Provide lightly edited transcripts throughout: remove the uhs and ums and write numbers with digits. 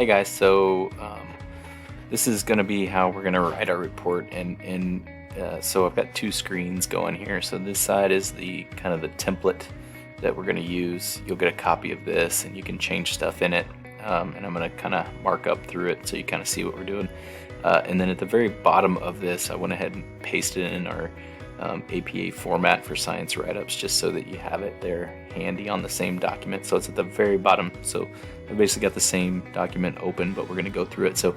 Hey guys, this is going to be how we're going to write our report, and I've got two screens going here. So this side is the kind of the template that we're going to use. You'll get a copy of this, and you can change stuff in it. And I'm going to kind of mark up through it so you kind of see what we're doing. And then at the very bottom of this, I went ahead and pasted in our APA format for science write-ups, just so that you have it there handy on the same document. So it's at the very bottom. So I basically got the same document open, but we're going to go through it. So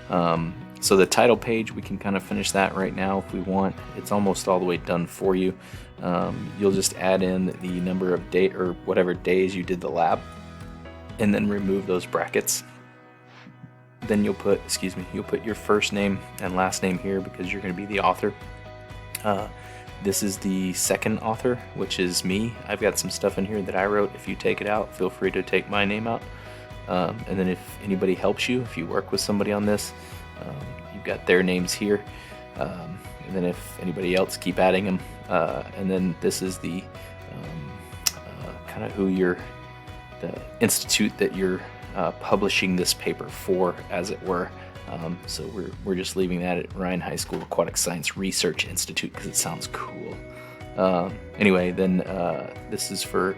the title page, we can kind of finish that right now if we want. It's almost all the way done for you. You'll just add in the number of day or whatever days you did the lab, and then remove those brackets. Then you'll put your first name and last name here because you're going to be the author. This is the second author, which is me. I've got some stuff in here that I wrote. If you take it out, feel free to take my name out. And then if anybody helps you, if you work with somebody on this, you've got their names here. And then if anybody else, keep adding them. And then this is the kind of the institute that you're publishing this paper for, as it were. So we're just leaving that at Ryan High School Aquatic Science Research Institute because it sounds cool. Anyway, then this is for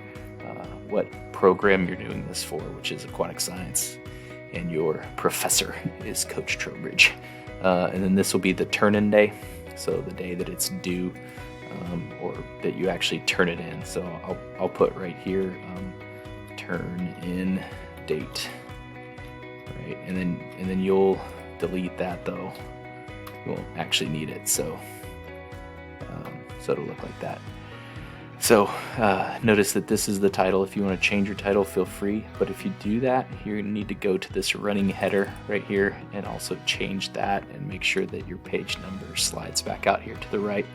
what program you're doing this for, which is aquatic science, and your professor is Coach Trowbridge. And then this will be the turn-in day, so the day that it's due, or that you actually turn it in. So I'll put right here, turn-in date, right? And then you'll delete that, though. You won't actually need it, so it'll look like that. So notice that this is the title. If you want to change your title, feel free. But if you do that, you need to go to this running header right here and also change that and make sure that your page number slides back out here to the right,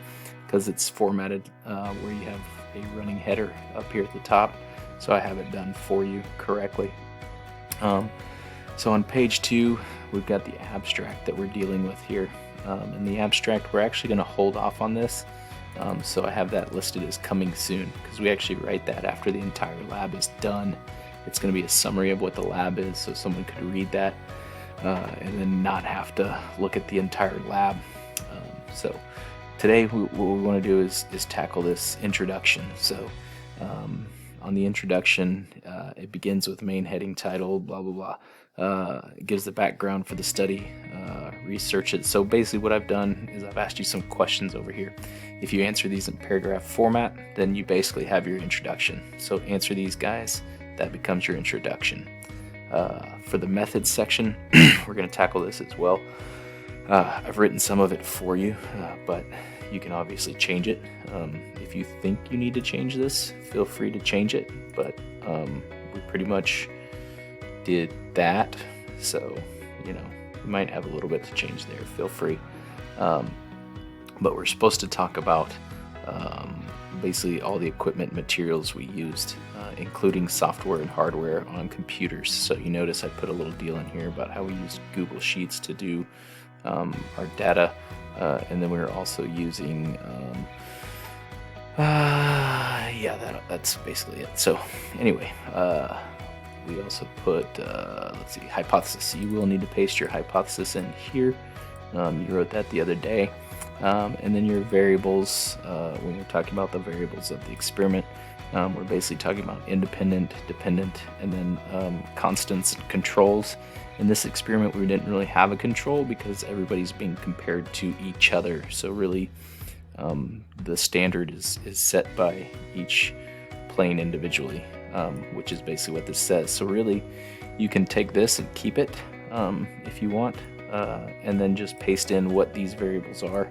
because it's formatted where you have a running header up here at the top. So I have it done for you correctly. So on page 2, we've got the abstract that we're dealing with here. In the abstract, we're actually going to hold off on this. So I have that listed as coming soon, because we actually write that after the entire lab is done. It's going to be a summary of what the lab is, so someone could read that and then not have to look at the entire lab. So today what we want to do is tackle this introduction. So on the introduction, it begins with main heading title, blah, blah, blah. It gives the background for the study, research it. So basically what I've done is I've asked you some questions over here. If you answer these in paragraph format, then you basically have your introduction. So answer these guys, that becomes your introduction. For the methods section, we're going to tackle this as well. I've written some of it for you, but you can obviously change it. If you think you need to change this, feel free to change it, but we pretty much did that, so you might have a little bit to change there. Feel free. But we're supposed to talk about basically all the equipment materials we used, including software and hardware on computers. So you notice I put a little deal in here about how we used Google Sheets to do our data, and then we were also using that's basically it. So anyway, we also put let's see, hypothesis. You will need to paste your hypothesis in here. You wrote that the other day. And then your variables, when we're talking about the variables of the experiment, we're basically talking about independent, dependent, and then constants and controls. In this experiment, we didn't really have a control because everybody's being compared to each other. So really, the standard is set by each plane individually, which is basically what this says. So really, you can take this and keep it if you want. And then just paste in what these variables are,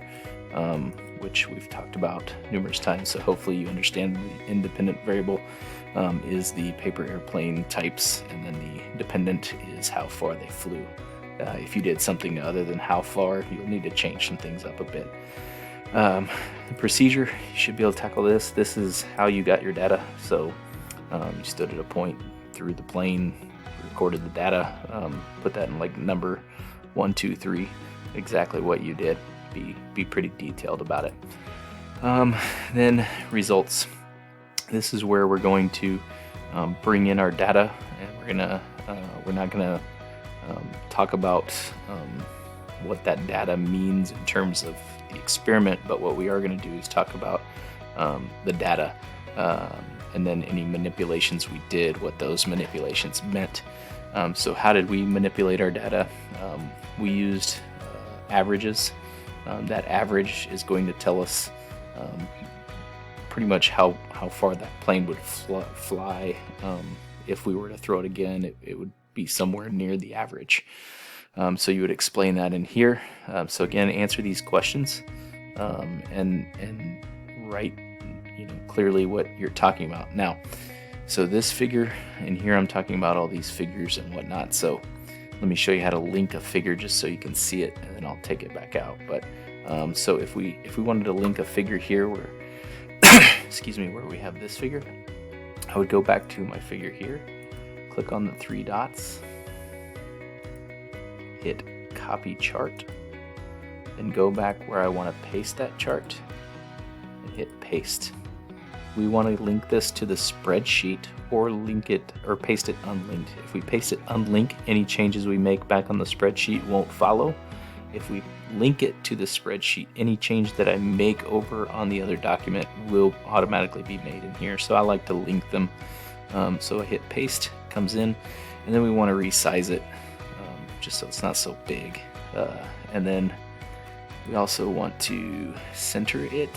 which we've talked about numerous times. So hopefully you understand the independent variable is the paper airplane types, and then the dependent is how far they flew. If you did something other than how far, you'll need to change some things up a bit. The procedure, you should be able to tackle this. This is how you got your data. So you stood at a point, threw the plane, recorded the data, put that in like number 1, 2, 3, exactly what you did. Be pretty detailed about it. Then results. This is where we're going to bring in our data, and we're not gonna talk about what that data means in terms of the experiment, but what we are going to do is talk about the data and then any manipulations we did, what those manipulations meant. So how did we manipulate our data? We used averages. That average is going to tell us pretty much how far that plane would fly. If we were to throw it again, it would be somewhere near the average. So you would explain that in here. So again, answer these questions and write clearly what you're talking about. Now, so this figure, and here I'm talking about all these figures and whatnot. So let me show you how to link a figure just so you can see it, and then I'll take it back out. But so if we wanted to link a figure here where excuse me, where we have this figure, I would go back to my figure here, click on the 3 dots, hit copy chart, and go back where I want to paste that chart and hit paste. We want to link this to the spreadsheet or link it or paste it unlinked. If we paste it unlinked, any changes we make back on the spreadsheet won't follow. If we link it to the spreadsheet, any change that I make over on the other document will automatically be made in here. So I like to link them. So I hit paste, comes in, and then we want to resize it just so it's not so big. And then we also want to center it.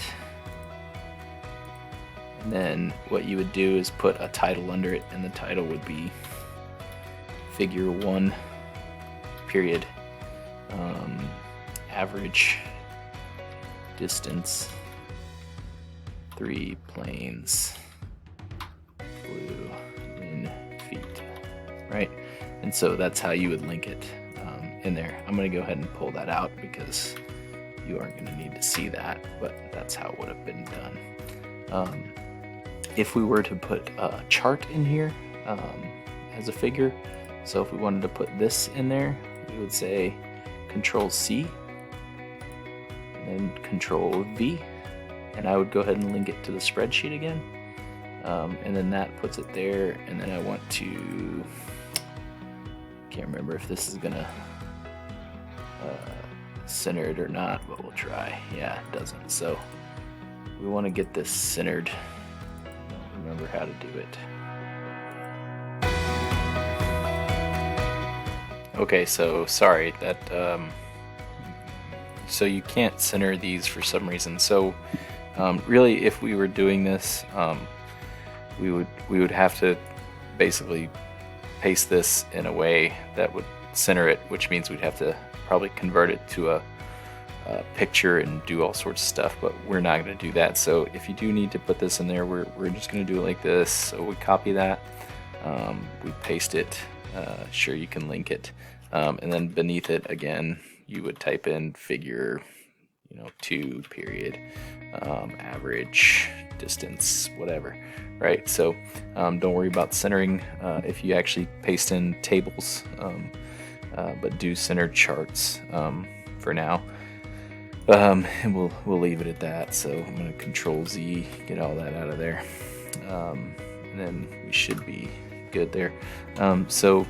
And then what you would do is put a title under it, and the title would be Figure 1, period, average distance, 3 planes, flew in feet, right? And so that's how you would link it in there. I'm going to go ahead and pull that out because you aren't going to need to see that, but that's how it would have been done. If we were to put a chart in here as a figure, so if we wanted to put this in there, we would say Control C and then Control V, and I would go ahead and link it to the spreadsheet again, and then that puts it there. And then I want to, can't remember if this is gonna center it or not, but we'll try. Yeah, it doesn't. So we want to get this centered. Remember how to do it. Okay, so sorry that so you can't center these for some reason. So really, if we were doing this, we would have to basically paste this in a way that would center it, which means we'd have to probably convert it to a picture and do all sorts of stuff, but we're not going to do that. So if you do need to put this in there, we're just going to do it like this. So we copy that, we paste it, sure, you can link it, and then beneath it again you would type in figure 2, period, average distance, whatever, right? So don't worry about centering if you actually paste in tables, but do center charts for now. And we'll leave it at that. So I'm going to Control Z, get all that out of there, and then we should be good there. So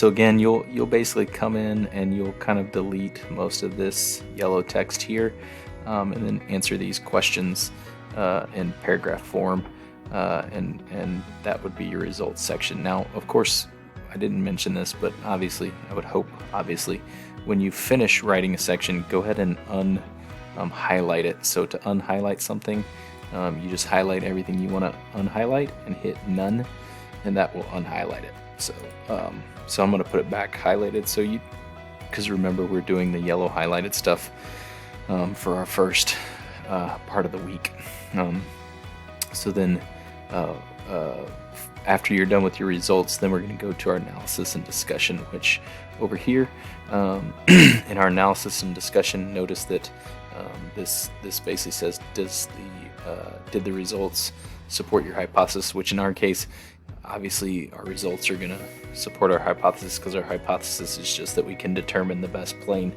again, you'll basically come in and you'll kind of delete most of this yellow text here, and then answer these questions in paragraph form, and that would be your results section. Now, of course, I didn't mention this, but obviously, I would hope, obviously, when you finish writing a section, go ahead and highlight it. So to unhighlight something, you just highlight everything you want to unhighlight and hit none, and that will unhighlight it. So I'm going to put it back highlighted. So because remember, we're doing the yellow highlighted stuff for our first part of the week. So then after you're done with your results, then we're going to go to our analysis and discussion, which over here in our analysis and discussion, notice that this basically says, did the results support your hypothesis? Which in our case, obviously our results are going to support our hypothesis, because our hypothesis is just that we can determine the best plane.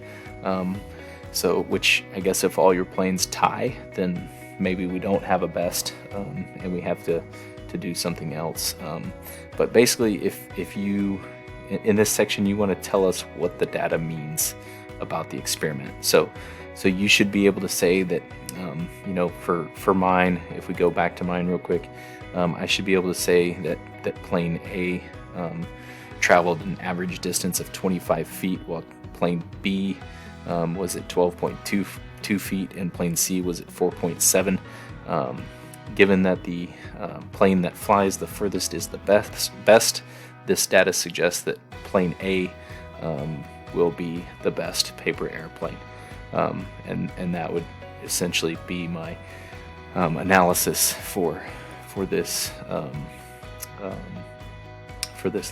So which I guess if all your planes tie, then maybe we don't have a best, and we have to do something else. But basically, if you in this section, you want to tell us what the data means about the experiment. So you should be able to say that, you know, for mine, if we go back to mine real quick, I should be able to say that plane A traveled an average distance of 25 feet, while plane B was at 12.2 feet, and plane C was at 4.7. Given that the plane that flies the furthest is the best, this data suggests that plane A will be the best paper airplane, and that would essentially be my analysis for this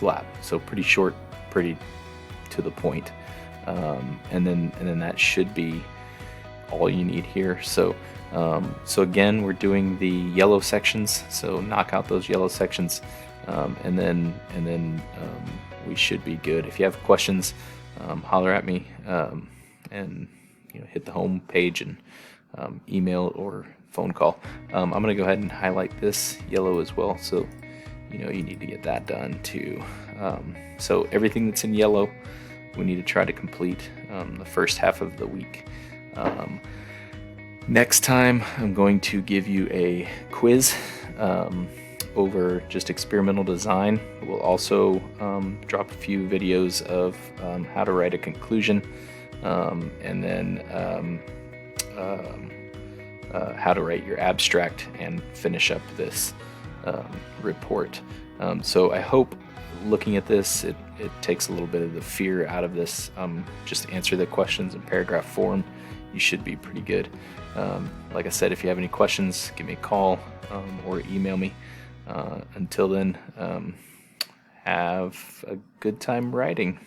lab. So pretty short, pretty to the point, and then that should be all you need here. So again, we're doing the yellow sections, so knock out those yellow sections, and then we should be good. If you have questions, holler at me, and you know, hit the home page and email or phone call. I'm gonna go ahead and highlight this yellow as well, so you know you need to get that done too. So everything that's in yellow, we need to try to complete the first half of the week. Next time, I'm going to give you a quiz over just experimental design. We'll also drop a few videos of how to write a conclusion, and then how to write your abstract and finish up this report. So I hope looking at this, it takes a little bit of the fear out of this. Just answer the questions in paragraph form. You should be pretty good. Like I said, if you have any questions, give me a call or email me. Until then, have a good time writing.